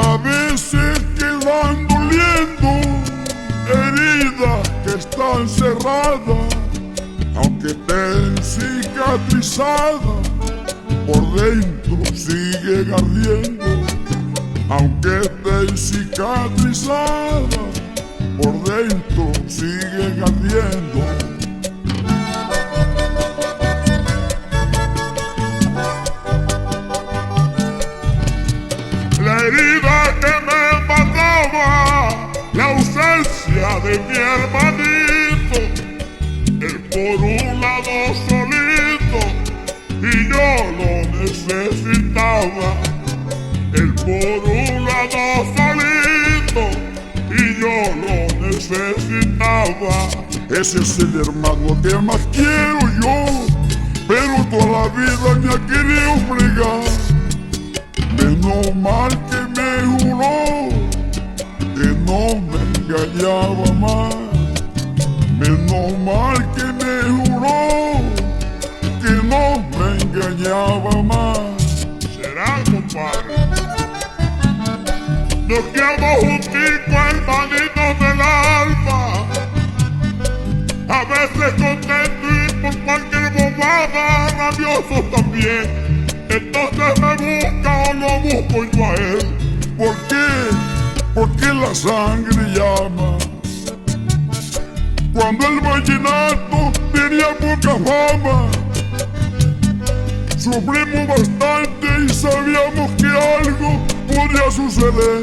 A veces quedan doliendo heridas que están cerradas, aunque estén cicatrizadas, por dentro siguen ardiendo. Aunque estén cicatrizadas, por dentro siguen ardiendo. La herida que me mataba, la ausencia de mi hermanito, él por un lado solito y yo lo necesitaba. Él por un lado solito y yo lo necesitaba. Ese es el hermano que más quiero yo, pero toda la vida me ha querido fregar. Menos mal que me juró que no me engañaba más. Menos mal que me juró que no me engañaba más. ¿Será, compadre? Nos quedamos juntitos, hermanitos del alma, a veces contentos y por cualquier bobada rabiosos también. Entonces me busca o lo busco yo a él. ¿Por qué? Porque la sangre llama. Cuando el vallenato tenía poca fama, sufrimos bastante y sabíamos que algo podría suceder.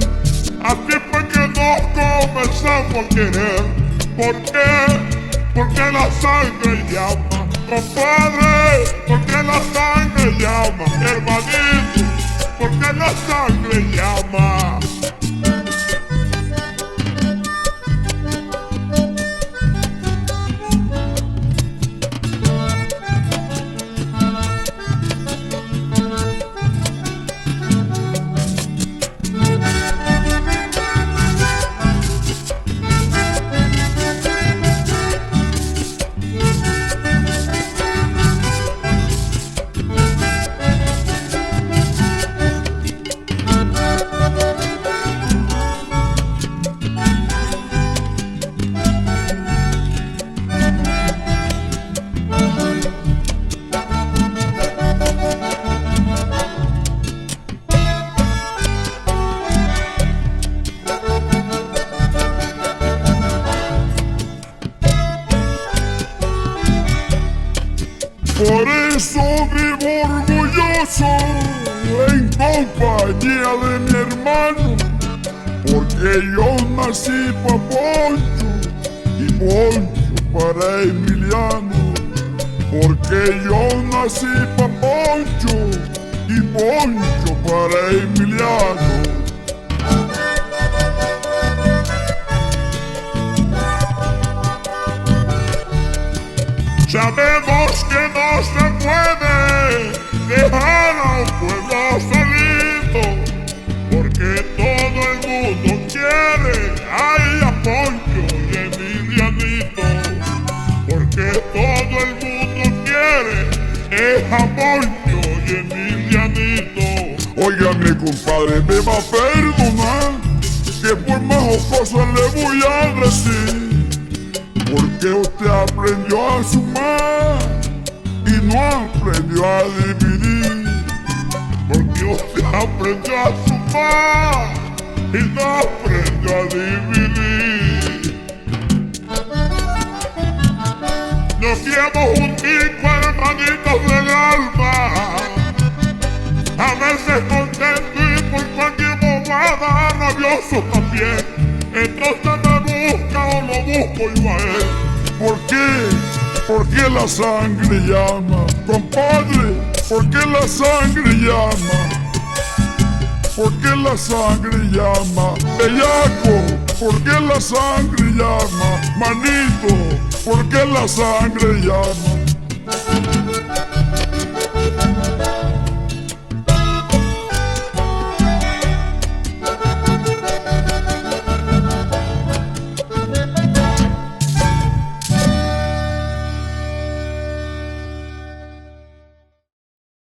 Así fue que nos comenzamos a querer. ¿Por qué? Porque la sangre llama, compadre. Porque la sangre llama, hermanito. Porque la sangre llama. Por eso vivo orgulloso en compañía de mi hermano, porque yo nací pa' Poncho y Poncho para Emiliano. Porque yo nací pa' Poncho y Poncho para Emiliano. Sabemos que no se puede dejar a un pueblo solito, porque todo el mundo quiere a Poncho y Emilianito. Porque todo el mundo quiere a Poncho y Emilianito. Óigame, compadre, me va a perdonar, que por más cosas le voy a decir. Porque usted aprendió a sumar y no aprendió a dividir. Porque usted aprendió a sumar y no aprendió a dividir. Nos quedamos juntitos, hermanitos del alma, a veces contentos y por cualquier bobada rabiosos también. Entonces me busca o lo busco yo a él. ¿Por qué? Porque la sangre llama, compadre. Porque la sangre llama. Porque la sangre llama, bellaco. Porque la sangre llama, manito. Porque la sangre llama.